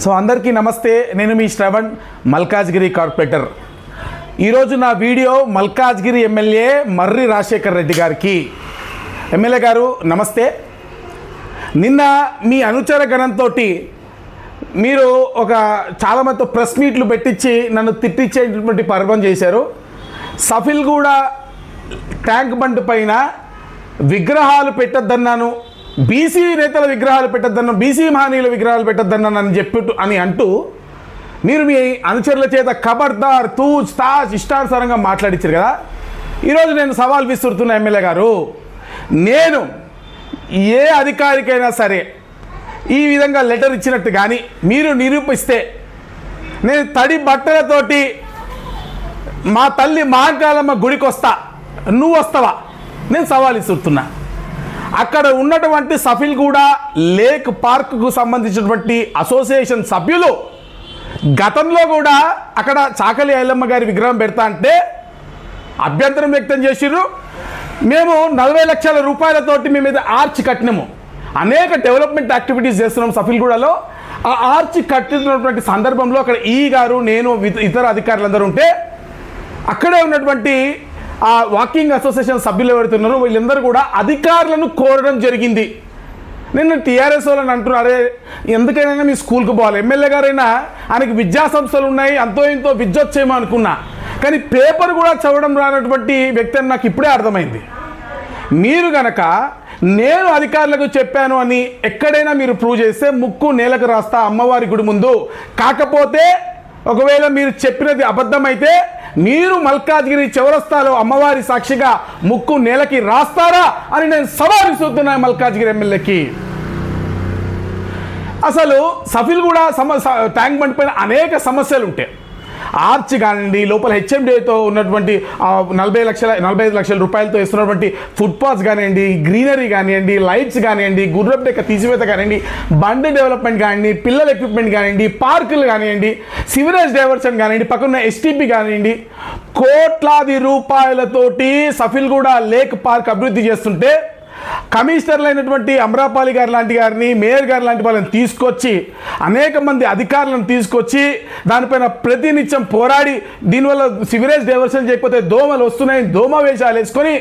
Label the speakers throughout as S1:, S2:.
S1: So అందరికీ నమస్తే, నేను మీ శ్రవణ్, మల్కాజ్గిరి కార్పొరేటర్. ఈరోజు నా వీడియో మల్కాజ్గిరి ఎమ్మెల్యే మర్రి రాజశేఖర్ రెడ్డి గారికి. ఎమ్మెల్యే గారు నమస్తే. నిన్న మీ అనుచర గణంతో మీరు చాలా మందితో ప్రెస్ మీట్లు పెట్టించి నన్ను తిట్టించేటువంటి పర్వం చేశారు. సఫిల్గూడ ట్యాంక్ బండ్ పైన విగ్రహాలు పెట్టద్దన్నాను, బీసీ నేతల విగ్రహాలు పెట్టద్దన్నాను, బీసీ మహనీయుల విగ్రహాలు పెట్టద్దన్నాను అని అంటూ మీరు మీ అనుచరుల చేత ఖబర్దార్, తూజ్ తాజ్ ఇష్టానుసారంగా మాట్లాడించారు కదా. ఈరోజు నేను సవాల్ విసురుతున్న ఎమ్మెల్యే గారు, నేను ఏ అధికారికైనా సరే ఈ విధంగా లెటర్ ఇచ్చినట్టు కానీ మీరు నిరూపిస్తే నేను తడి బట్టలతోటి మా తల్లి మహాకాళమ్మ గుడికి వస్తా, నువ్వు వస్తావా? నేను సవాల్ ఇస్తున్నా. అక్కడ ఉన్నటువంటి సఫిల్గూడ లేక్ పార్క్కు సంబంధించినటువంటి అసోసియేషన్ సభ్యులు గతంలో కూడా అక్కడ చాకలి ఐలమ్మ గారి విగ్రహం పెడతా అంటే అభ్యంతరం వ్యక్తం చేసిర్రు. మేము 40 లక్షల రూపాయలతోటి మేము మీద ఆర్చ్ కట్టినాము, అనేక డెవలప్మెంట్ యాక్టివిటీస్ చేస్తున్నాం సఫిల్గూడలో. ఆ ఆర్చ్ కట్టినటువంటి సందర్భంలో అక్కడ ఈ గారు, నేను, ఇతర అధికారులందరూ ఉంటే అక్కడే ఉన్నటువంటి ఆ వాకింగ్ అసోసియేషన్ సభ్యులు ఎవరుతున్నారో వీళ్ళందరూ కూడా అధికారులను కోరడం జరిగింది. నేను టీఆర్ఎస్ వాళ్ళని అంటున్నారు, అరే ఎందుకైనా మీ స్కూల్కి పోవాలి, ఎమ్మెల్యే గారైనా ఆయనకి విద్యా సంస్థలు ఉన్నాయి, అంతో ఇంతో విద్య వచ్చేమో అనుకున్నా, కానీ పేపర్ కూడా చదవడం రానటువంటి వ్యక్తి అని నాకు ఇప్పుడే అర్థమైంది. మీరు గనక నేను అధికారులకు చెప్పాను అని ఎక్కడైనా మీరు ప్రూవ్ చేస్తే ముక్కు నేలకు రాస్తా అమ్మవారి గుడి ముందు. కాకపోతే ఒకవేళ మీరు చెప్పినది అబద్ధమైతే మీరు మల్కాజ్గిరి చౌరస్తాలో అమ్మవారి సాక్షిగా ముక్కు నేలకి రాస్తారా అని నేను సవాల్ విసురుతున్నా మల్కాజ్గిరి ఎమ్మెల్యేకి. అసలు సఫిల్గూడ ట్యాంక్ బండ్ పైన అనేక సమస్యలు ఉంటాయి. ఆర్చ్ కానివ్వండి, లోపల హెచ్ఎండితో ఉన్నటువంటి 45 లక్షల రూపాయలతో ఇస్తున్నటువంటి ఫుట్పాత్స్ కానివ్వండి, గ్రీనరీ కానివ్వండి, లైట్స్ కానివ్వండి, గుర్రపు డెక్క తీసివేత కానివ్వండి, బండి డెవలప్మెంట్ కానివ్వండి, పిల్లల ఎక్విప్మెంట్ కానివ్వండి, పార్కులు కానివ్వండి, సివరేజ్ డైవర్షన్ కానివ్వండి, పక్కన ఎస్టీపీ కానివ్వండి, కోట్లాది రూపాయలతోటి సఫిల్గూడ లేక్ పార్క్ అభివృద్ధి చేస్తుంటే కమిషనర్లు అయినటువంటి అమ్రాపాలి గారు లాంటి గారిని, మేయర్ గారు లాంటి వాళ్ళని తీసుకొచ్చి, అనేక మంది అధికారులను తీసుకొచ్చి దానిపైన ప్రతినిత్యం పోరాడి దీనివల్ల సివరేజ్ డైవర్షన్ చేయకపోతే దోమలు వస్తున్నాయి, దోమ వేషాలు వేసుకొని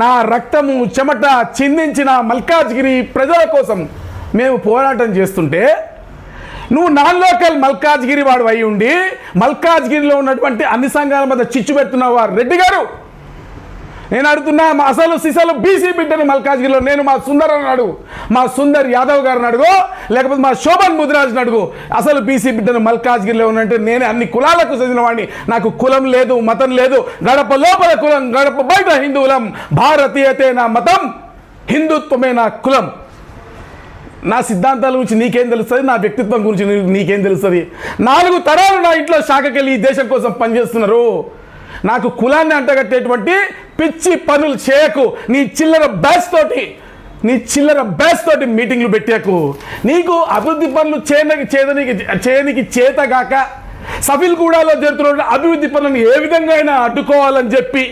S1: నా రక్తము చెమట చిందించిన మల్కాజ్గిరి ప్రజల కోసం మేము పోరాటం చేస్తుంటే నువ్వు నాన్ లోకల్ మల్కాజ్గిరి వాడు అయి ఉండి మల్కాజ్గిరిలో ఉన్నటువంటి అన్ని సంఘాల మధ్య చిచ్చు పెడుతున్నావా రెడ్డి గారు? నేను అడుగుతున్నా, అసలు సిసలు బీసీ బిడ్డను మల్కాజ్గిరిలో నేను మా సుందర్ అని అడుగు, మా సుందర్ యాదవ్ గారిని అడుగు, లేకపోతే మా శోభన్ ముదిరాజ్ని అడుగు. అసలు బీసీ బిడ్డను మల్కాజ్గిరిలో ఉన్నట్టే నేనే అన్ని కులాలకు చెందిన వాడిని, నాకు కులం లేదు, మతం లేదు, గడప లోపల కులం, గడప బయట హిందువులం, భారతీయతే నా మతం, హిందుత్వమే నా కులం. నా సిద్ధాంతాల గురించి నీకేం తెలుస్తుంది? నా వ్యక్తిత్వం గురించి నీకేం తెలుస్తుంది? 4 తరాలు నా ఇంట్లో శాఖకెళ్ళి ఈ దేశం కోసం పనిచేస్తున్నారు. నాకు కులాన్ని అంటగట్టేటువంటి పిచ్చి పనులు చేయకు. నీ చిల్లర బ్యాచ్ తోటి మీటింగ్లు పెట్టాకు. నీకు అభివృద్ధి పనులు చేయనికి చేతగాక సఫిల్గూడలో జరుగుతున్న అభివృద్ధి పనులను ఏ విధంగా అయినా అడ్డుకోవాలని చెప్పి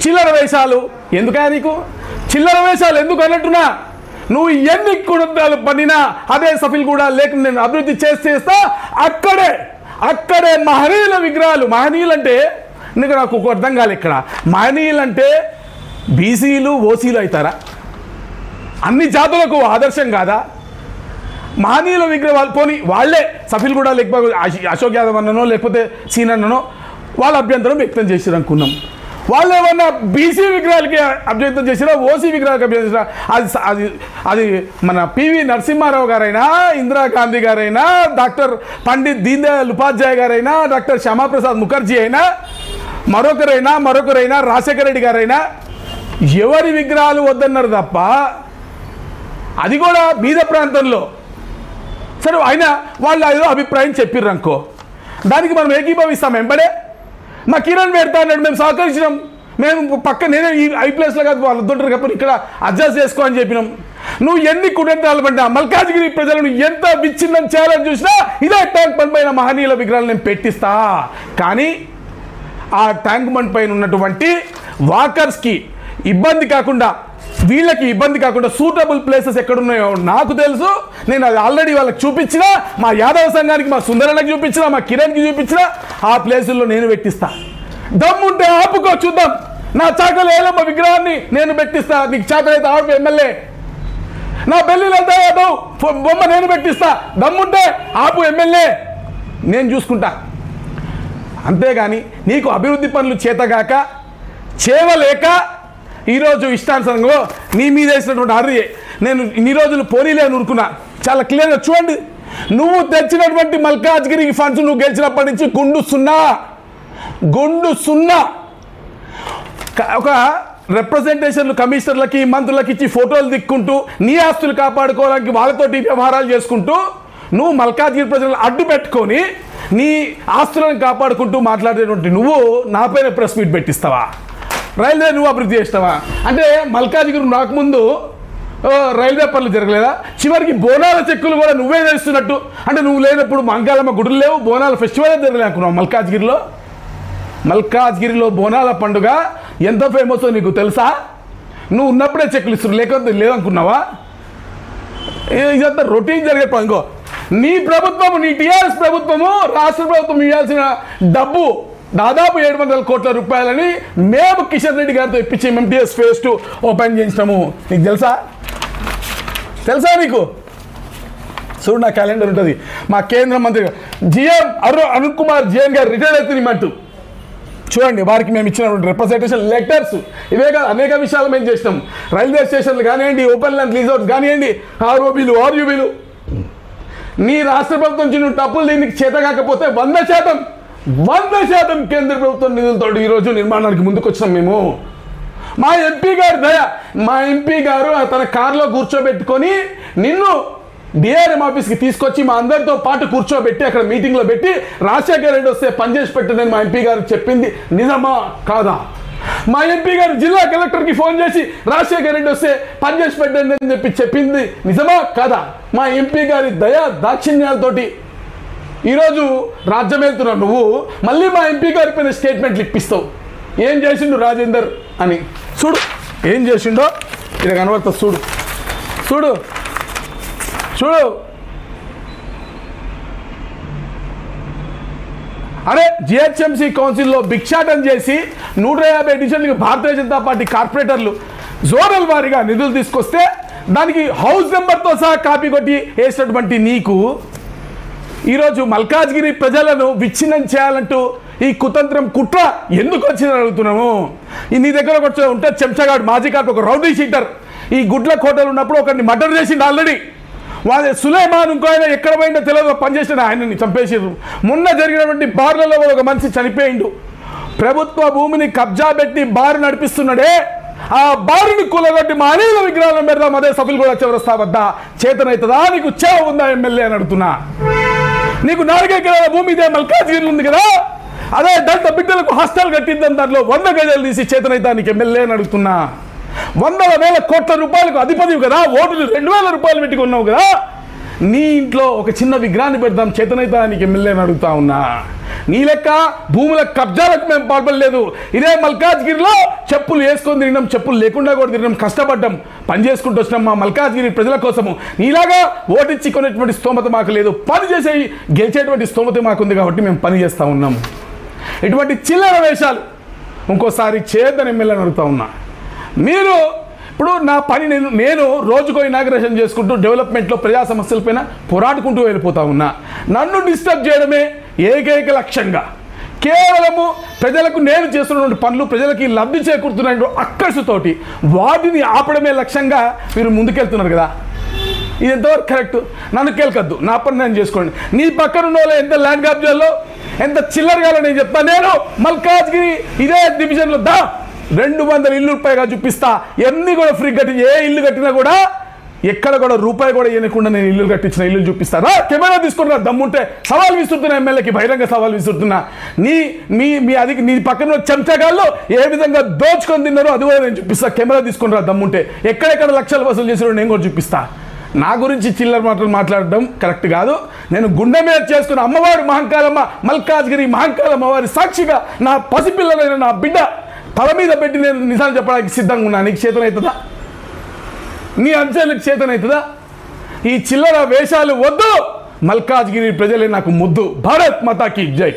S1: చిల్లర వేషాలు ఎందుకా? నీకు చిల్లర వేషాలు ఎందుకు అన్నట్టున్నా? నువ్వు ఎన్ని కుటుంబాలు పడినా అదే సఫిల్గూడ లేక నేను అభివృద్ధి చేస్తా. అక్కడే మహనీయుల విగ్రహాలు. మహనీయులు అంటే నాకు ఒక అర్థం కాదు. ఇక్కడ మహనీయులు అంటే బీసీలు, ఓసీలు అవుతారా? అన్ని జాతులకు ఆదర్శం కాదా మహనీయుల విగ్రహాలు? పోనీ వాళ్ళే సఫిల్గూడ లేకపోతే అశోక్ యాదవ్ అన్ననో లేకపోతే సీనన్ననో వాళ్ళ అభ్యంతరం వ్యక్తం చేసారు అనుకున్నాం. వాళ్ళు ఏమన్నా బీసీ విగ్రహాలకి అభ్యంతరం చేసినా, ఓసీ విగ్రహాలకి అభ్యంతరం చేసినా అది మన పివి నరసింహారావు గారైనా, ఇందిరాగాంధీ గారైనా, డాక్టర్ పండిత్ దీన్ దయాళ్ ఉపాధ్యాయ గారైనా, డాక్టర్ శ్యామాప్రసాద్ ముఖర్జీ అయినా, మరొకరైనా రాజశేఖర రెడ్డి గారైనా ఎవరి విగ్రహాలు వద్దన్నారు తప్ప, అది కూడా బీద ప్రాంతంలో. సరే అయినా వాళ్ళు ఏదో అభిప్రాయం చెప్పిర్రు అనుకో, దానికి మనం ఏకీభవిస్తాం. వెంబడే మా కిరణ్ పెడతా అన్నాడు, మేము సహకరించినాం. మేము నేనే ఈ ప్లేస్లో కాదు వాళ్ళు వద్దుంటారు కాబట్టి ఇక్కడ అడ్జస్ట్ చేసుకో అని చెప్పినాం. నువ్వు ఎన్ని కుటుంబాలు పడ్డా మల్కాజ్గిరి ప్రజలను ఎంత విచ్ఛిన్నం చేయాలని చూసినా ఇదే ట్యాంక్ బండ్ పైన మహనీయుల విగ్రహాలు నేను పెట్టిస్తా. కానీ ఆ ట్యాంక్ బండ్ పైన ఉన్నటువంటి వాకర్స్కి ఇబ్బంది కాకుండా వీళ్ళకి ఇబ్బంది కాకుండా సూటబుల్ ప్లేసెస్ ఎక్కడున్నాయో నాకు తెలుసు. నేను అది ఆల్రెడీ వాళ్ళకి చూపించిన, మా యాదవ సంఘానికి, మా సుందరన్నకి చూపించిన, మా కిరణ్కి చూపించిన, ఆ ప్లేసుల్లో నేను పెట్టిస్తా. దమ్ముంటే ఆపుకో చూద్దాం. నా చాకలి ఏలమ్మ విగ్రహాన్ని నేను పెట్టిస్తా. నీకు చాకలైతే ఆపు ఎమ్మెల్యే. నా పెళ్ళిళ్ళంతా యాదవ్ బొమ్మ నేను పెట్టిస్తా. దమ్ముంటే ఆపు ఎమ్మెల్యే, నేను చూసుకుంటా. అంతేగాని నీకు అభివృద్ధి పనులు చేతగాక చేయలేక ఈరోజు ఇష్టానుసారంగా నీ మీద వేసినటువంటి అర్రీ నేను ఇన్ని రోజులు పోనీలే అని ఊరుకున్నా. చాలా క్లియర్గా చూడండి. నువ్వు తెచ్చినటువంటి మల్కాజ్గిరి ఫండ్స్ నువ్వు గెలిచినప్పటి నుంచి గుండు సున్నా. ఒక రిప్రజెంటేషన్లు కమిషనర్లకి మంత్రులకి ఇచ్చి ఫోటోలు దిక్కుంటూ నీ ఆస్తులు కాపాడుకోవడానికి వాళ్ళతోటి వ్యవహారాలు చేసుకుంటూ నువ్వు మల్కాజ్గిరి ప్రజలను అడ్డు పెట్టుకొని నీ ఆస్తులను కాపాడుకుంటూ మాట్లాడేటువంటి నువ్వు నా పైన ప్రెస్ మీట్ పెట్టిస్తావా? రైల్వే నువ్వు అభివృద్ధి చేస్తావా? అంటే మల్కాజ్గిరి రాకముందు రైల్వే పనులు జరగలేదా? చివరికి బోనాల చెక్కులు కూడా నువ్వే చేస్తున్నట్టు. అంటే నువ్వు లేనప్పుడు మంగాళమ్మ గుడులు లేవు, బోనాల ఫెస్టివల్ జరగలే అనుకున్నావు. మల్కాజ్గిరిలో బోనాల పండుగ ఎంత ఫేమస్ నీకు తెలుసా? నువ్వు ఉన్నప్పుడే చెక్కులు ఇస్తారు, లేకపోతే లేదనుకున్నావా? ఇదంతా రొటీన్ జరిగే పనుకో. నీ ప్రభుత్వము, నీ టీఆర్ఎస్ ప్రభుత్వము, రాష్ట్ర ప్రభుత్వం ఇవ్వాల్సిన డబ్బు దాదాపు 700 కోట్ల రూపాయలని మేము కిషన్ రెడ్డి గారితో ఇప్పించి ఎంటీఎస్ ఫేజ్ 2 ఓపెన్ చేయించినాము. నీకు తెలుసా నీకు? చూడు, నా క్యాలెండర్ ఉంటుంది. మా కేంద్ర మంత్రి జిఎం అరుణ్ కుమార్ జిఎన్ గారు రిటైర్ అవుతున్నట్టు చూడండి. వారికి మేము ఇచ్చినటువంటి రిప్రజెంటేషన్ లెటర్స్ ఇవే కాదు, అనేక విషయాలు మేము చేసినాం. రైల్వే స్టేషన్లు కానివ్వండి, ఓపెన్ ల్యాండ్ రిజార్ట్స్ కానివ్వండి, ఆర్ఓబీలు, ఆర్యూబీలు. నీ రాష్ట్ర ప్రభుత్వం నుంచి నువ్వు డబ్బులు దీనికి చేత కాకపోతే 100% కేంద్ర ప్రభుత్వం నిధులతో ఈరోజు నిర్మాణానికి ముందుకు వచ్చినాం మేము. మా ఎంపీ గారు తన కారులో కూర్చోబెట్టుకొని నిన్ను డిఆర్ఎం ఆఫీస్కి తీసుకొచ్చి మా అందరితో పాటు కూర్చోబెట్టి అక్కడ మీటింగ్లో పెట్టి రాజశేఖర రెడ్డి వస్తే పనిచేసి పెట్టండి మా ఎంపీ గారు చెప్పింది నిజమా కాదా? మా ఎంపీ గారు జిల్లా కలెక్టర్కి ఫోన్ చేసి రాజశేఖర రెడ్డి వస్తే పనిచేసి పెట్టండి అని చెప్పింది నిజమా కాదా? మా ఎంపీ గారి దయా దాక్షిణ్యాలతోటి ఈరోజు రాజ్యం వెళ్తున్నావు నువ్వు. మళ్ళీ మా ఎంపీ గారి పైన స్టేట్మెంట్లు ఇప్పిస్తావు. ఏం చేసిండు రాజేందర్ అని చూడు, ఏం చేసిండో ఇది కనబడుతుంది. చూడు అరే జిహెచ్ఎంసీ కౌన్సిల్లో భిక్షాటం చేసి 150 డివిజన్లకు భారతీయ జనతా పార్టీ కార్పొరేటర్లు జోనల్ వారీగా నిధులు తీసుకొస్తే దానికి హౌస్ నెంబర్తో సహా కాపీ కొట్టి వేసినటువంటి నీకు ఈరోజు మల్కాజ్గిరి ప్రజలను విచ్ఛిన్నం చేయాలంటూ ఈ కుట్ర ఎందుకు వచ్చిందని అడుగుతున్నాము. నీ దగ్గర ఉంటే చెంచగాడు మాజీ కార్పొరేటర్ ఒక రౌడీ షీటర్ ఈ గుడ్ల కోటలు ఉన్నప్పుడు ఒకరిని మర్డర్ చేసిండు ఆల్రెడీ. వాళ్ళ సులేమాన్ ఇంకో ఆయన ఎక్కడ పోయిందో తెలియదు, పనిచేసిన ఆయనని చంపేసారు. మొన్న జరిగినటువంటి బార్లలో ఒక మనిషి చనిపోయిండు. ప్రభుత్వ భూమిని కబ్జా పెట్టి బారు నడిపిస్తున్నాడే, ఆ బారుని కూలగొట్టి మా అనేక విగ్రహాలను పెడదాం అదే సఫిల్ కూడా చివరస్తా వద్ద చేతనవుతుందా? నీకు చేవ ఉందా ఎమ్మెల్యే అని అడుగుతున్నా. నీకు 4 ఎకరాల భూమి ఇదే మల్కాజ్గిరి ఉంది కదా, అదే దళిత బిడ్డలకు హాస్టల్ కట్టిద్దాం, దాంట్లో 100 గజాలు తీసి చేతనైతే నీకు ఎమ్మెల్యే అని అడుగుతున్నా. 100,000 కోట్ల రూపాయలకు అధిపతివి కదా, ఓటులు 2,000 రూపాయలు పెట్టుకున్నావు కదా, నీ ఇంట్లో ఒక చిన్న విగ్రహాన్ని పెడదాం చేతనైతే నీకు ఎమ్మెల్యే అని అడుగుతా ఉన్నా. నీ లెక్క భూముల కబ్జాలకు మేము పాల్పడలేదు. ఇదే మల్కాజ్గిరిలో చెప్పులు వేసుకొని తిరిగినాం, చెప్పులు లేకుండా కూడా తిరిగినాం, కష్టపడ్డాం, పని చేసుకుంటూ వచ్చినాం మా మల్కాజ్గిరి ప్రజల కోసము. నీలాగా ఓటిచ్చి కొనేటువంటి స్తోమత మాకు లేదు, పని చేసే గెలిచేటువంటి స్తోమత మాకుంది కాబట్టి మేము పని చేస్తూ ఉన్నాము. ఇటువంటి చిల్లర వేషాలు ఇంకోసారి చేయొద్దని ఎమ్మెల్యేని అడుగుతా ఉన్నా. మీరు ఇప్పుడు నా పని నేను రోజుకో ఇనాగ్రేషన్ చేసుకుంటూ డెవలప్మెంట్లో ప్రజా సమస్యలపైన పోరాడుకుంటూ వెళ్ళిపోతా ఉన్నా. నన్ను డిస్టర్బ్ చేయడమే ఏకైక లక్ష్యంగా, కేవలము ప్రజలకు నేను చేస్తున్నటువంటి పనులు ప్రజలకి లబ్ధి చేకూరుతున్న అక్కసుతోటి వాటిని ఆపడమే లక్ష్యంగా మీరు ముందుకెళ్తున్నారు కదా. ఇది ఎంతవరకు కరెక్ట్? నన్ను కేల్కద్దు, నా పని నేను చేసుకోండి. నీ పక్కన ఉన్న వాళ్ళు ఎంత ల్యాండ్ కబ్జాల్లో ఎంత చిల్లరగా నేను చెప్తాను. నేను మల్కాజ్గిరి ఇదే డివిజన్లో 200 ఇల్లు పైగా చూపిస్తా. ఎన్ని కూడా ఫ్రీ కట్టి ఏ ఇల్లు కట్టినా కూడా ఎక్కడ కూడా రూపాయి కూడా ఇవ్వకుండా నేను ఇల్లు కట్టించిన ఇల్లు చూపిస్తారా? కెమెరా తీసుకున్నా దమ్ముంటే సవాల్ విసురుతున్నా, ఎమ్మెల్యేకి బహిరంగ సవాల్ విసురుతున్నా. నీ పక్కన చెంచగాళ్ళు ఏ విధంగా దోచుకొని తిన్నారో అది కూడా నేను చూపిస్తా. కెమెరా తీసుకుని రా దమ్ముంటే, ఎక్కడెక్కడ లక్షలు వసూలు చేసారో నేను కూడా చూపిస్తా. నా గురించి చిల్లర మాటలు మాట్లాడడం కరెక్ట్ కాదు. నేను గుండె మీద చేసుకున్న అమ్మవారు మహంకాళమ్మ, మల్కాజ్గిరి మహంకాళమ్మ వారి సాక్షిగా నా పసిపిల్లలైన నా బిడ్డ తల మీద పెట్టి నేను నిజాలు చెప్పడానికి సిద్ధంగా ఉన్నా. నీకు చేతనవుతుందా? నీ అంశాలకు చేతనవుతుందా? ఈ చిల్లర వేషాలు వద్దు. మల్కాజ్గిరి ప్రజలే నాకు ముద్దు. భారత్ మాతాకి జై.